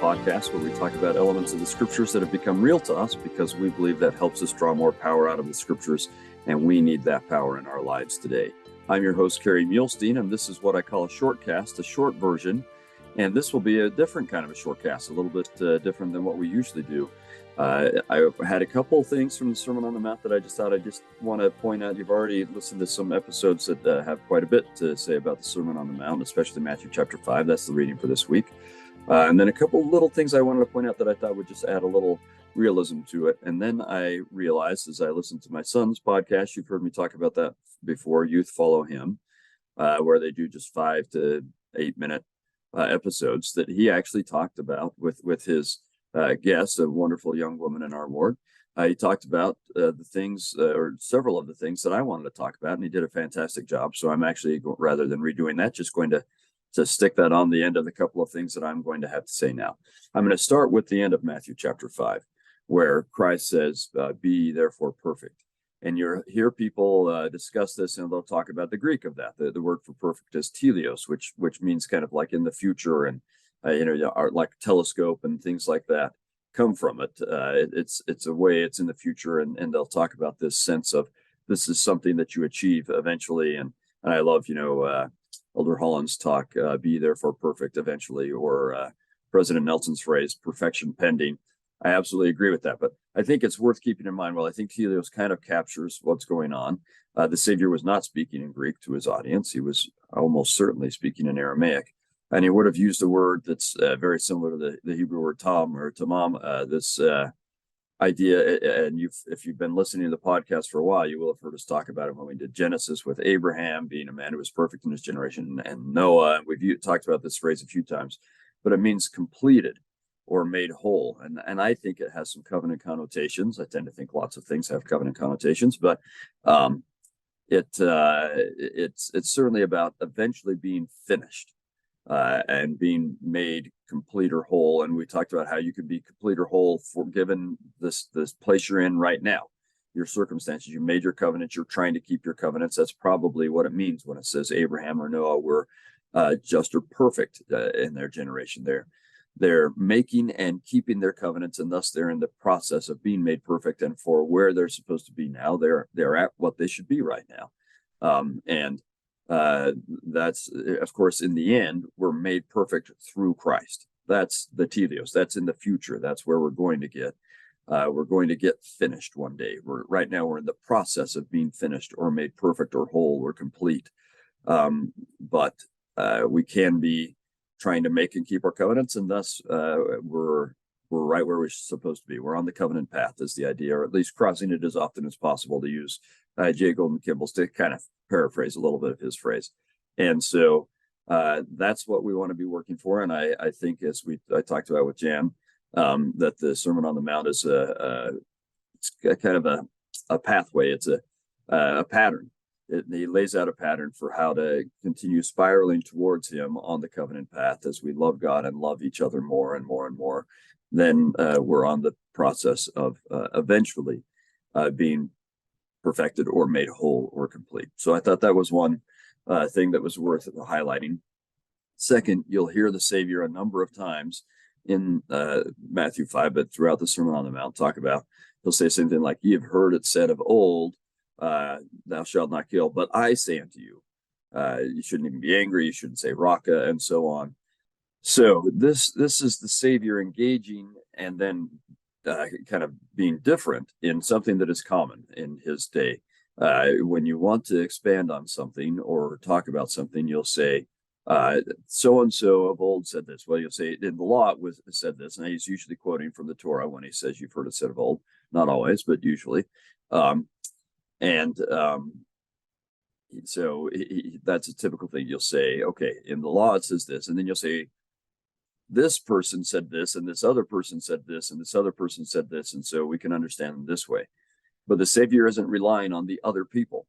podcast where we talk about elements of the scriptures that have become real to us because we believe that helps us draw more power out of the scriptures, and we need that power in our lives today. I'm your host, Kerry, and this is what I call a shortcast, a short version, and this will be a different kind of a shortcast, a little bit different than what we usually do. I had a couple things from the Sermon on the Mount that I just want to point out. You've already listened to some episodes that have quite a bit to say about the Sermon on the Mount, especially Matthew chapter 5. That's the reading for this week. And then a couple little things I wanted to point out that I thought would just add a little realism to it. And then I realized as I listened to my son's podcast, you've heard me talk about that before, Youth Follow Him, where they do just 5 to 8 minute episodes, that he actually talked about with his guest, a wonderful young woman in our ward. He talked about the things, or several of the things that I wanted to talk about, and he did a fantastic job. So I'm actually, rather than redoing that, just going to stick that on the end of the couple of things that I'm going to have to say now. I'm going to start with the end of Matthew chapter 5, where Christ says, be therefore perfect. And you hear people discuss this, and they'll talk about the Greek of that. The word for perfect is teleos, which means kind of like in the future, and like telescope and things like that come from it. It's a way, it's in the future, and they'll talk about this sense of this is something that you achieve eventually. And I love, Elder Holland's talk, be therefore perfect eventually, or President Nelson's phrase, perfection pending. I absolutely agree with that, but I think it's worth keeping in mind. Well, I think teleos kind of captures what's going on. The Savior was not speaking in Greek to his audience. He was almost certainly speaking in Aramaic. And he would have used a word that's very similar to the Hebrew word tam or tamam, this idea. And if you've been listening to the podcast for a while, you will have heard us talk about it when we did Genesis, with Abraham being a man who was perfect in his generation, and Noah. We've talked about this phrase a few times, but it means completed or made whole. And I think it has some covenant connotations. I tend to think lots of things have covenant connotations, but it's certainly about eventually being finished. And being made complete or whole. And we talked about how you could be complete or whole for given this place you're in right now, your circumstances. You made your covenant, you're trying to keep your covenants. That's probably what it means when it says Abraham or Noah were just or perfect in their generation. They're making and keeping their covenants, and thus they're in the process of being made perfect. And for where they're supposed to be now, they're at what they should be right now. That's, of course, in the end, we're made perfect through Christ. That's the teleos. That's in the future. That's where we're going to get. We're going to get finished one day. Right now, we're in the process of being finished or made perfect or whole or complete. But we can be trying to make and keep our covenants, and thus we're right where we're supposed to be. We're on the covenant path is the idea, or at least crossing it as often as possible, to use J. Golden Kimball's, to kind of paraphrase a little bit of his phrase. And so that's what we want to be working for. And I think, as I talked about with Jan, that the Sermon on the Mount is it's kind of a pathway. It's a pattern. He lays out a pattern for how to continue spiraling towards him on the covenant path as we love God and love each other more and more and more. Then we're on the process of eventually being perfected or made whole or complete. So I thought that was one thing that was worth highlighting. Second, you'll hear the Savior a number of times in Matthew 5, but throughout the Sermon on the Mount, he'll say something like, "Ye have heard it said of old, thou shalt not kill, but I say unto you." You shouldn't even be angry. You shouldn't say raka, and so on. So this is the Savior engaging and then kind of being different in something that is common in his day. When you want to expand on something or talk about something, you'll say, so and so of old said this. Well, you'll say in the law it was said this, and he's usually quoting from the Torah when he says you've heard it said of old. Not always, but usually. So that's a typical thing. You'll say, okay, in the law it says this, and then you'll say, this person said this, and this other person said this, and this other person said this, and so we can understand them this way. But the Savior isn't relying on the other people.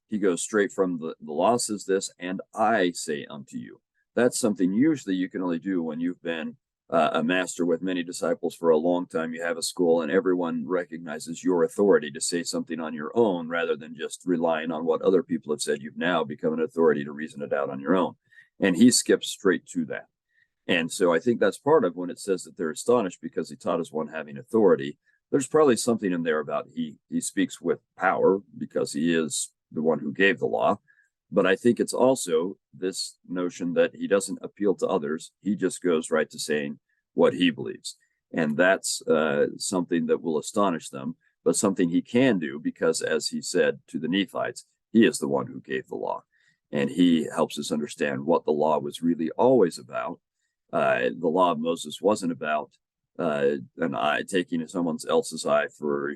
He goes straight from the law says this, and I say unto you. That's something usually you can only do when you've been a master with many disciples for a long time. You have a school, and everyone recognizes your authority to say something on your own rather than just relying on what other people have said. You've now become an authority to reason it out on your own. And he skips straight to that. And so I think that's part of when it says that they're astonished because he taught as one having authority. There's probably something in there about he speaks with power because he is the one who gave the law. But I think it's also this notion that he doesn't appeal to others. He just goes right to saying what he believes. And that's something that will astonish them, but something he can do because, as he said to the Nephites, he is the one who gave the law. And he helps us understand what the law was really always about. The law of Moses wasn't about an eye, taking someone else's eye for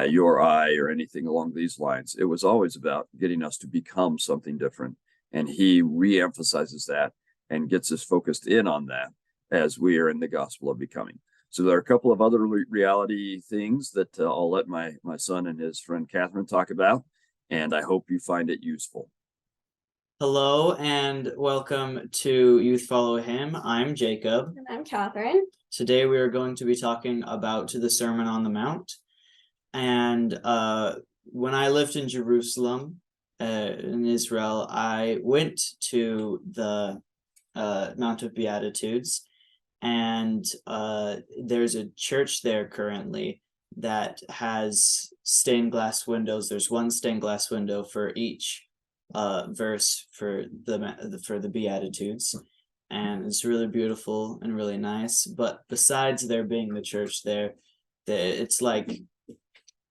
your eye or anything along these lines. It was always about getting us to become something different. And he reemphasizes that and gets us focused in on that as we are in the gospel of becoming. So there are a couple of other reality things that I'll let my son and his friend Catherine talk about, and I hope you find it useful. Hello and welcome to Youth Follow Him. I'm Jacob. And I'm Catherine. Today we are going to be talking about the Sermon on the Mount. And when I lived in Jerusalem, in Israel, I went to the Mount of Beatitudes, and there's a church there currently that has stained glass windows. There's one stained glass window for each verse for the Beatitudes, and it's really beautiful and really nice. But besides there being the church there, it's like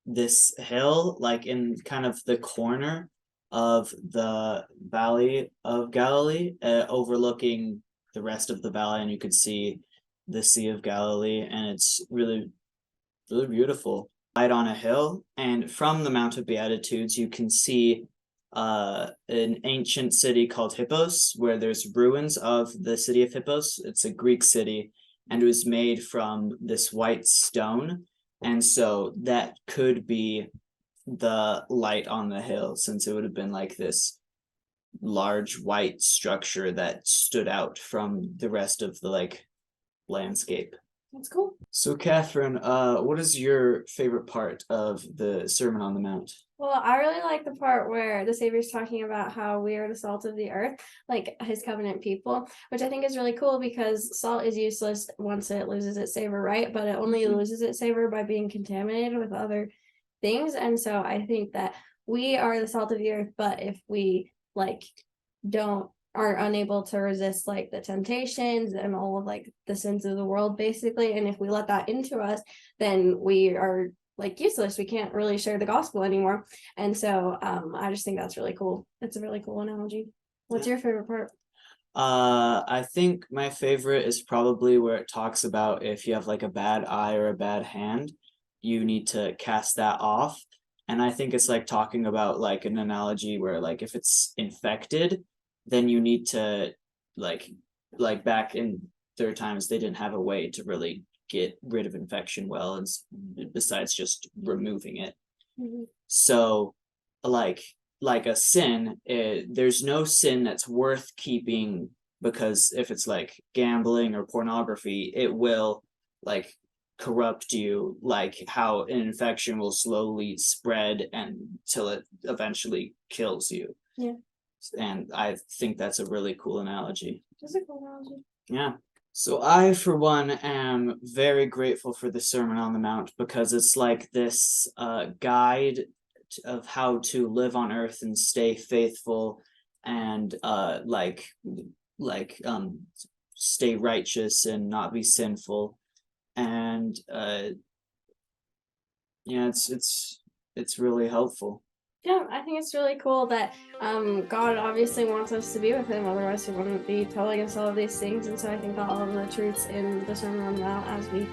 this hill, like in kind of the corner of the Valley of Galilee, overlooking the rest of the valley, and you could see the Sea of Galilee, and it's really, really beautiful. Right on a hill, and from the Mount of Beatitudes, you can see an ancient city called Hippos, where there's ruins of the city of Hippos. It's a Greek city, and it was made from this white stone, and so that could be the light on the hill, since it would have been like this large white structure that stood out from the rest of the landscape. That's cool. So Catherine, what is your favorite part of the Sermon on the Mount? Well, I really like the part where the Savior's talking about how we are the salt of the earth, like his covenant people, which I think is really cool because salt is useless once it loses its savor, right? But it only loses its savor by being contaminated with other things. And so I think that we are the salt of the earth, but if we are unable to resist the temptations and all of the sins of the world, basically, and if we let that into us, then we are useless. We can't really share the gospel anymore. And so I just think that's really cool. It's a really cool analogy. What's your favorite part? I think my favorite is probably where it talks about if you have a bad eye or a bad hand, you need to cast that off. And I think it's talking about an analogy where if it's infected, then you need to back in their times, they didn't have a way to really get rid of infection well, and besides just removing it. Mm-hmm. So like a sin, there's no sin that's worth keeping, because if it's gambling or pornography, it will corrupt you, how an infection will slowly spread until it eventually kills you. Yeah. And I think that's a really cool analogy. That's a cool analogy. Yeah. So I, for one, am very grateful for the Sermon on the Mount, because it's this guide of how to live on earth and stay faithful and stay righteous and not be sinful. And it's really helpful. Yeah, I think it's really cool that God obviously wants us to be with him, otherwise he wouldn't be telling us all of these things. And so I think that all of the truths in the Sermon on the Mount, as we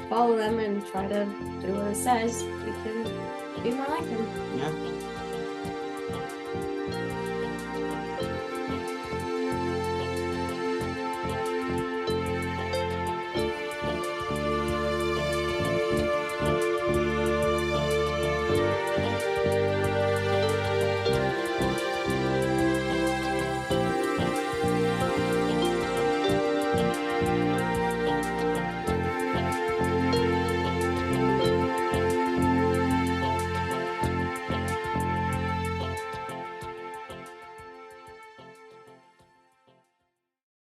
follow them and try to do what it says, we can be more like him. Yeah.